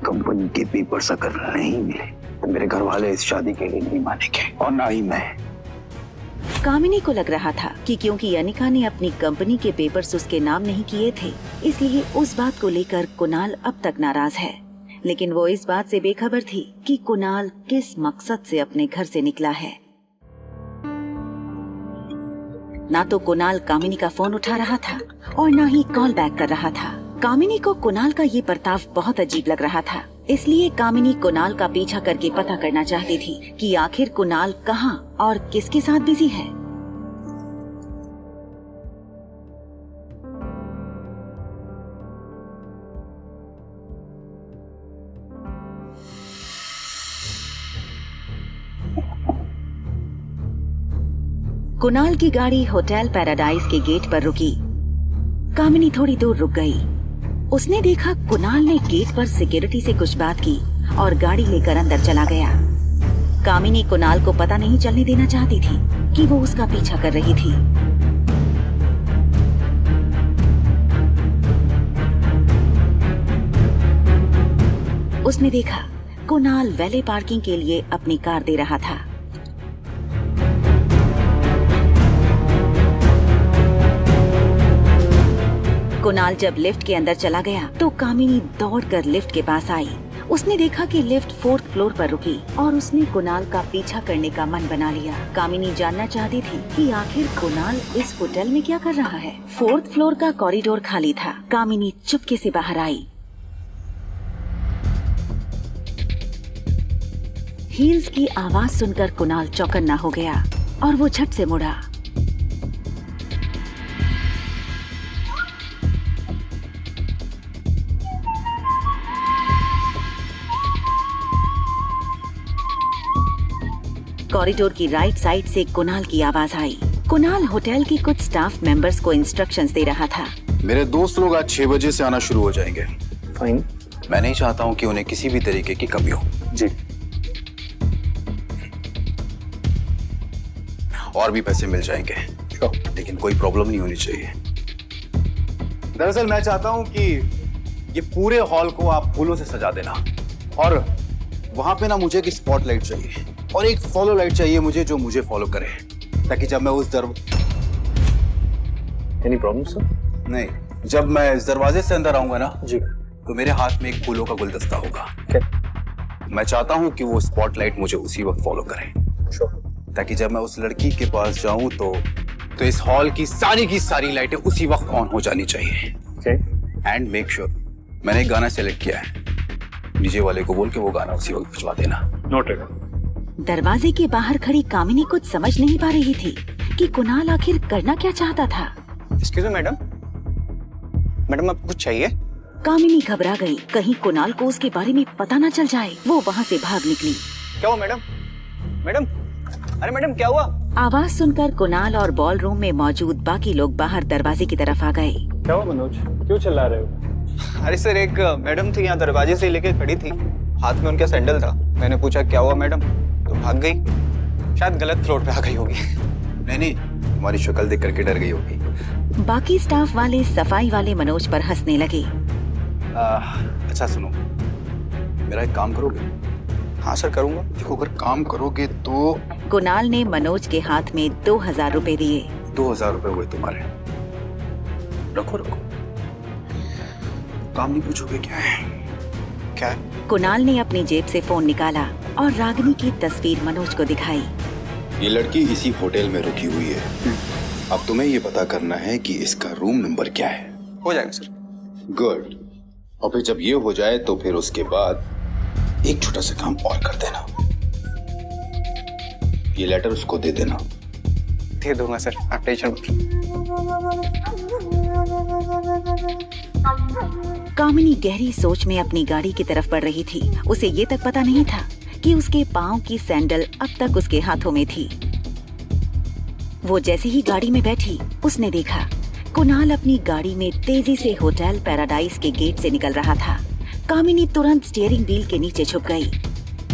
कंपनी के पेपर्स अगर नहीं मिले तो मेरे घर वाले इस शादी के लिए नहीं मानेंगे, और ना ही मैं। कामिनी को लग रहा था कि क्योंकि अनिका ने अपनी कंपनी के पेपर्स उसके नाम नहीं किए थे, इसलिए उस बात को लेकर कुणाल अब तक नाराज है। लेकिन वो इस बात से बेखबर थी कि कुणाल किस मकसद से अपने घर से निकला है। ना तो कुणाल कामिनी का फोन उठा रहा था और ना ही कॉल बैक कर रहा था। कामिनी को कुणाल का ये बर्ताव बहुत अजीब लग रहा था। इसलिए कामिनी कुणाल का पीछा करके पता करना चाहती थी कि आखिर कुणाल कहाँ और किसके साथ बिजी है। कुणाल की गाड़ी होटल पैराडाइज के गेट पर रुकी। कामिनी थोड़ी दूर रुक गई। उसने देखा कुणाल ने गेट पर सिक्योरिटी से कुछ बात की और गाड़ी लेकर अंदर चला गया। कामिनी कुणाल को पता नहीं चलने देना चाहती थी कि वो उसका पीछा कर रही थी। उसने देखा कुणाल वैले पार्किंग के लिए अपनी कार दे रहा था। कुणाल जब लिफ्ट के अंदर चला गया तो कामिनी दौड़कर लिफ्ट के पास आई। उसने देखा कि लिफ्ट 4th फ्लोर पर रुकी और उसने कुणाल का पीछा करने का मन बना लिया। कामिनी जानना चाहती थी कि आखिर कुणाल इस होटल में क्या कर रहा है। 4th फ्लोर का कॉरिडोर खाली था। कामिनी चुपके से बाहर आई। हील्स की आवाज सुनकर कुणाल चौकन्ना हो गया और वो झट से मुड़ा। कॉरिडोर की राइट साइड से कुणाल की आवाज आई। कुणाल होटल के कुछ स्टाफ मेंबर्स को इंस्ट्रक्शंस दे रहा था। मेरे दोस्त लोग आज 6 बजे से आना शुरू हो जाएंगे। फाइन। मैं नहीं चाहता हूँ कि उन्हें किसी भी तरीके की कमी हो। जी। और भी पैसे मिल जाएंगे, लेकिन कोई प्रॉब्लम नहीं होनी चाहिए। दरअसल मैं चाहता हूँ कि ये पूरे हॉल को आप फूलों से सजा देना और वहां पे ना मुझे एक स्पॉटलाइट चाहिए और एक फॉलो लाइट चाहिए मुझे, जो मुझे फॉलो करे, ताकि जब मैं उस एनी प्रॉब्लम सर? नहीं, जब मैं इस दरवाजे से अंदर आऊंगा ना जी, तो मेरे हाथ में एक फूलों का गुलदस्ता होगा। मैं चाहता हूँ कि वो स्पॉटलाइट मुझे उसी वक्त फॉलो करे, ताकि जब मैं उस लड़की के पास जाऊं तो इस हॉल की सारी लाइटें उसी वक्त ऑन हो जानी चाहिए। एंड मेक श्योर, मैंने एक गाना सेलेक्ट किया है, डीजे वाले को बोल के वो गाना उसी वक्त बजवा देना। नोटेड। दरवाजे के बाहर खड़ी कामिनी कुछ समझ नहीं पा रही थी कि कुणाल आखिर करना क्या चाहता था। एक्सक्यूज मी मैडम, मैडम आपको कुछ चाहिए? कामिनी घबरा गई, कहीं कुणाल को उसके बारे में पता न चल जाए। वो वहाँ से भाग निकली। क्या हुआ मैडम? मैडम, अरे मैडम क्या हुआ? आवाज सुनकर कुणाल और बॉल रूम में मौजूद बाकी लोग बाहर दरवाजे की तरफ आ गए। क्या हुआ मनोज, क्यों चिल्ला रहे हो? अरे सर, एक मैडम थी यहाँ दरवाजे से लेके खड़ी थी, हाथ में उनका सैंडल था। मैंने पूछा क्या हुआ मैडम, तो भाग गई। शायद गलत फ्लोर पे आ गई होगी। नहीं, हमारी शक्ल देख करके डर गई होगी। बाकी स्टाफ वाले सफाई वाले मनोज पर हंसने लगे। अच्छा सुनो, मेरा एक काम करोगे? हाँ सर करूंगा। देखो, अगर काम करोगे तो कुणाल ने मनोज के हाथ में 2000 रुपए दिए। 2000 रुपए हुए तुम्हारे। रखो। काम नहीं पूछोगे क्या है? क्या है? कुणाल ने अपनी जेब से फोन निकाला और रागिनी की तस्वीर मनोज को दिखाई। ये लड़की इसी होटल में रुकी हुई है। अब तुम्हें ये पता करना है कि इसका रूम नंबर क्या है। हो जाएगा सर। गुड। और फिर जब ये हो जाए तो फिर उसके बाद एक छोटा सा काम और कर देना। ये लेटर उसको दे देना। दे दूंगा सर, आप टेंशन मत लो। कामिनी गहरी सोच में अपनी गाड़ी की तरफ बढ़ रही थी। उसे ये तक पता नहीं था कि उसके पाँव की सैंडल अब तक उसके हाथों में थी। वो जैसे ही गाड़ी में बैठी, उसने देखा कुणाल अपनी गाड़ी में तेजी से होटल पैराडाइज के गेट से निकल रहा था। कामिनी तुरंत स्टीयरिंग व्हील के नीचे छुप गई।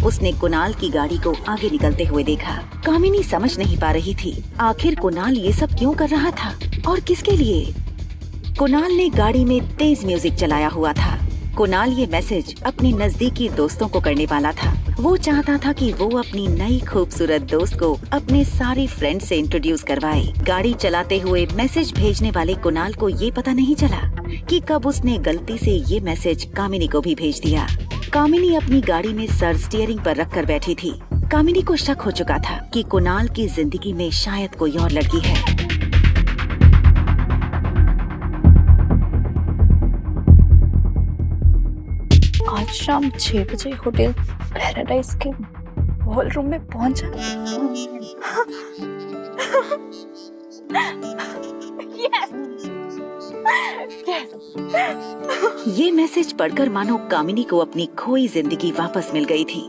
उसने कुणाल की गाड़ी को आगे निकलते हुए देखा। कामिनी समझ नहीं पा रही थी आखिर कुणाल ये सब क्यों कर रहा था और किसके लिए। कुणाल ने गाड़ी में तेज म्यूजिक चलाया हुआ था। कुणाल ये मैसेज अपने नजदीकी दोस्तों को करने वाला था। वो चाहता था कि वो अपनी नई खूबसूरत दोस्त को अपने सारे फ्रेंड से इंट्रोड्यूस करवाए। गाड़ी चलाते हुए मैसेज भेजने वाले कुणाल को ये पता नहीं चला कि कब उसने गलती से ये मैसेज कामिनी को भी भेज दिया। कामिनी अपनी गाड़ी में सर स्टीयरिंग पर रखकर बैठी थी। कामिनी को शक हो चुका था कि कुणाल की जिंदगी में शायद कोई और लड़की है। आज शाम 6 बजे होटल पैराडाइज के हॉल रूम में पहुंचा। ये मैसेज पढ़कर मानो कामिनी को अपनी खोई जिंदगी वापस मिल गई थी।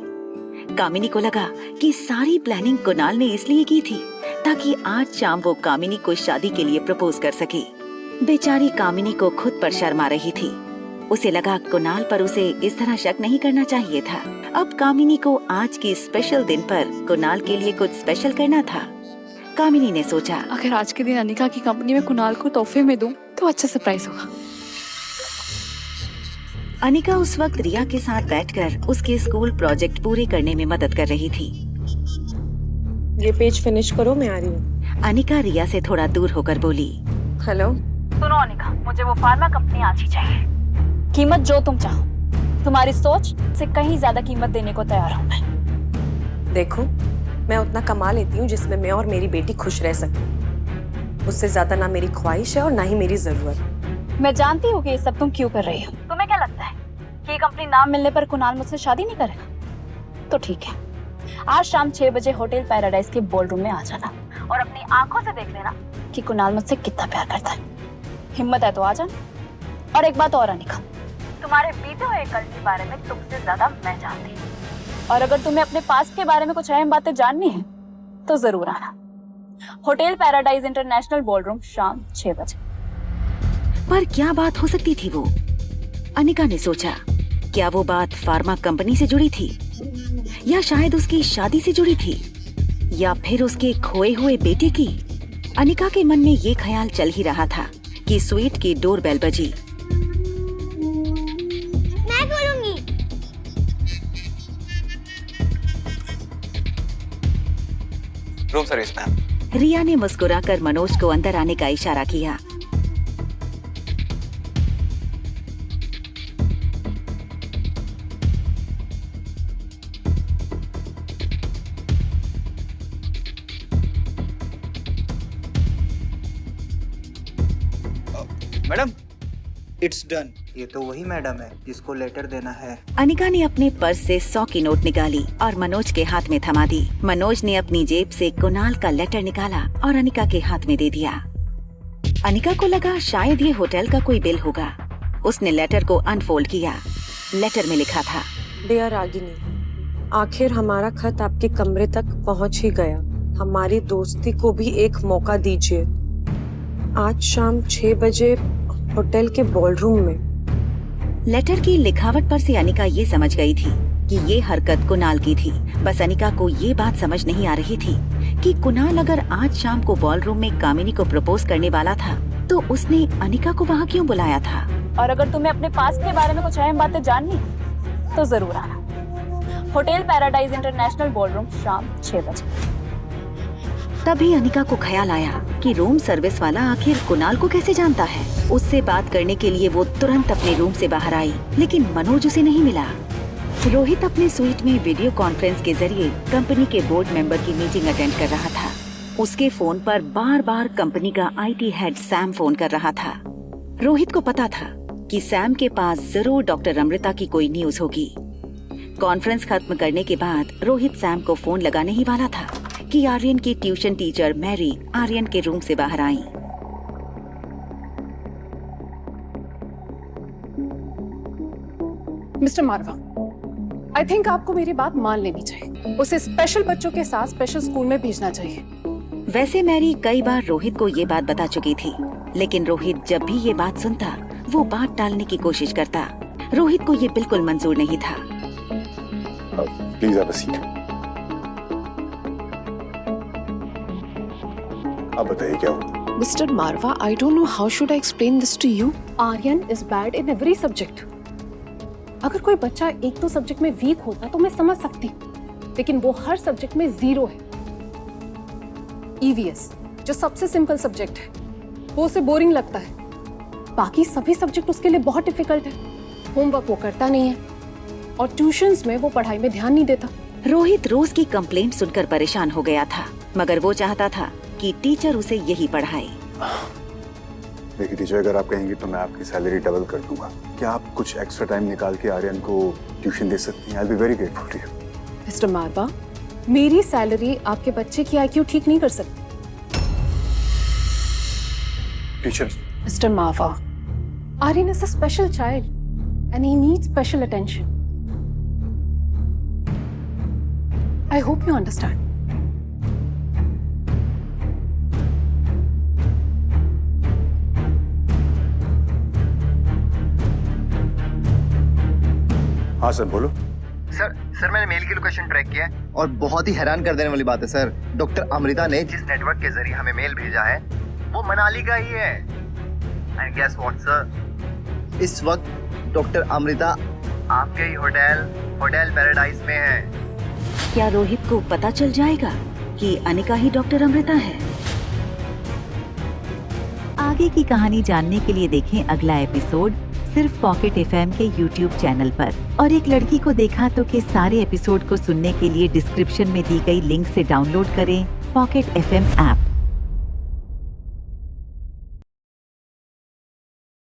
कामिनी को लगा कि सारी प्लानिंग कुणाल ने इसलिए की थी ताकि आज शाम वो कामिनी को शादी के लिए प्रपोज कर सके। बेचारी कामिनी को खुद पर शर्म आ रही थी। उसे लगा कुणाल पर उसे इस तरह शक नहीं करना चाहिए था। अब कामिनी को आज के स्पेशल दिन पर कुणाल के लिए कुछ स्पेशल करना था। कामिनी ने सोचा, अगर आज के दिन अनिका की कंपनी में कुणाल को तोहफे में दूं तो अच्छा सरप्राइज होगा। अनिका उस वक्त रिया के साथ बैठकर उसके स्कूल प्रोजेक्ट पूरे करने में मदद कर रही थी। ये पेज फिनिश करो, मैं आ रही हूँ। अनिका रिया से थोड़ा दूर होकर बोली, हेलो। सुनो अनिका, मुझे वो फार्मा कंपनी आज ही चाहिए। कीमत जो तुम चाहो, तुम्हारी सोच से कहीं ज्यादा कीमत देने को तैयार हूँ मैं। देखो, मैं उतना कमा लेती हूँ जिसमें मैं और मेरी बेटी खुश रह सके। उससे ज्यादा ना मेरी ख्वाहिश है और ना ही मेरी जरूरत। मैं जानती हूँ कि ये सब तुम क्यों कर रही हो। तुम्हें क्या लगता है कि ये कंपनी नाम मिलने पर कुणाल मुझसे शादी नहीं करेगा? तो ठीक है, आज शाम 6 बजे होटल पैराडाइज के बॉलरूम में आ जाना और अपनी आंखों से देख लेना कि कुणाल मुझसे कितना प्यार करता है। हिम्मत है तो आ जाना। और एक बात और अनिका, तुम्हारे बीते हुए कल के बारे में तुमसे ज्यादा मैं जानती हूँ, और अगर तुम्हें अपने पास्ट के बारे में कुछ अहम बातें जाननी है तो जरूर आना। होटल पैराडाइज इंटरनेशनल बॉलरूम शाम 6 बजे। पर क्या बात हो सकती थी वो? अनिका ने सोचा, क्या वो बात फार्मा कंपनी से जुड़ी थी, या शायद उसकी शादी से जुड़ी थी, या फिर उसके खोए हुए बेटे की? अनिका के मन में ये ख्याल चल ही रहा था कि स्वीट की डोरबेल बजी। मैं खोलूंगी। Room service ma'am. रिया ने मुस्कुराकर मनोज को अंदर आने का इशारा किया। Madam, it's done. ये तो वही मैडम है जिसको लेटर देना है। अनिका ने अपने पर्स से 100 की नोट निकाली और मनोज के हाथ में थमा दी। मनोज ने अपनी जेब से कुणाल का लेटर निकाला और अनिका के हाथ में दे दिया। अनिका को लगा शायद ये होटल का कोई बिल होगा। उसने लेटर को अनफोल्ड किया। लेटर में लिखा था, डियर रागिनी, आखिर हमारा खत आपके कमरे तक पहुंच ही गया। हमारी दोस्ती को भी एक मौका दीजिए। आज शाम 6 बजे होटल के बॉलरूम में। लेटर की लिखावट पर से अनिका ये समझ गई थी कि ये हरकत कुणाल की थी। बस अनिका को ये बात समझ नहीं आ रही थी कि कुणाल अगर आज शाम को बॉलरूम में कामिनी को प्रपोज करने वाला था तो उसने अनिका को वहाँ क्यों बुलाया था। और अगर तुम्हें अपने पास्ट के बारे में कुछ अहम बातें जाननी है तो जरूर आना। होटल पैराडाइज इंटरनेशनल बॉलरूम शाम 6 बजे। तभी अनिका को ख्याल आया कि रूम सर्विस वाला आखिर कुणाल को कैसे जानता है। उससे बात करने के लिए वो तुरंत अपने रूम से बाहर आई, लेकिन मनोज उसे नहीं मिला। रोहित अपने स्वीट में वीडियो कॉन्फ्रेंस के जरिए कंपनी के बोर्ड मेंबर की मीटिंग अटेंड कर रहा था। उसके फोन पर बार बार कंपनी का IT हेड सैम फोन कर रहा था। रोहित को पता था कि सैम के पास जरूर डॉक्टर अमृता की कोई न्यूज होगी। कॉन्फ्रेंस खत्म करने के बाद रोहित सैम को फोन लगाने ही वाला था कि आर्यन की ट्यूशन टीचर मैरी आर्यन के रूम से बाहर आई। मिस्टर मारवा, आई थिंक आपको मेरी बात मान लेनी चाहिए। उसे स्पेशल बच्चों के साथ स्पेशल स्कूल में भेजना चाहिए। वैसे मैरी कई बार रोहित को ये बात बता चुकी थी, लेकिन रोहित जब भी ये बात सुनता वो बात टालने की कोशिश करता। रोहित को ये बिल्कुल मंजूर नहीं था। Please have a seat. आप बताइए क्या हुआ? Mister Marwah, I don't know how should I explain this to you. Aryan is bad in every subject. अगर कोई बच्चा एक दो सब्जेक्ट में वीक होता तो मैं समझ सकती, लेकिन वो हर सब्जेक्ट में 0 है। EVS जो सबसे सिंपल सब्जेक्ट है वो उसे बोरिंग लगता है। बाकी सभी सब्जेक्ट उसके लिए बहुत डिफिकल्ट है। होमवर्क वो करता नहीं है और ट्यूशंस में वो पढ़ाई में ध्यान नहीं देता। रोहित रोज की कंप्लेंट सुनकर परेशान हो गया था, मगर वो चाहता था कि टीचर उसे यही पढ़ाए। देखिए टीचर, अगर आप कहेंगी तो मैं आपकी सैलरी डबल कर दूंगा। क्या आप कुछ एक्स्ट्रा टाइम निकाल के आर्यन को ट्यूशन दे सकती हैं? I will be very grateful to you. Mister Marwah, मेरी सैलरी आपके बच्चे की IQ ठीक नहीं कर सकती। Teacher, Mr. Marva, Aryan is a special child and he needs special attention. I hope you understand. हाँ सर बोलो। सर मैंने मेल की लोकेशन ट्रैक किया है और बहुत ही हैरान कर देने वाली बात है सर, डॉक्टर अमृता ने जिस नेटवर्क के जरिए हमें मेल भेजा है वो मनाली का ही है। एंड गेस व्हाट सर, इस वक्त डॉक्टर अमृता आपके ही होटल पैराडाइज में है। क्या रोहित को पता चल जाएगा कि अनिका ही डॉक्टर अमृता है? आगे की कहानी जानने के लिए देखें अगला एपिसोड सिर्फ पॉकेट FM के YouTube चैनल पर। और एक लड़की को देखा तो के सारे एपिसोड को सुनने के लिए डिस्क्रिप्शन में दी गई लिंक से डाउनलोड करें पॉकेट FM ऐप।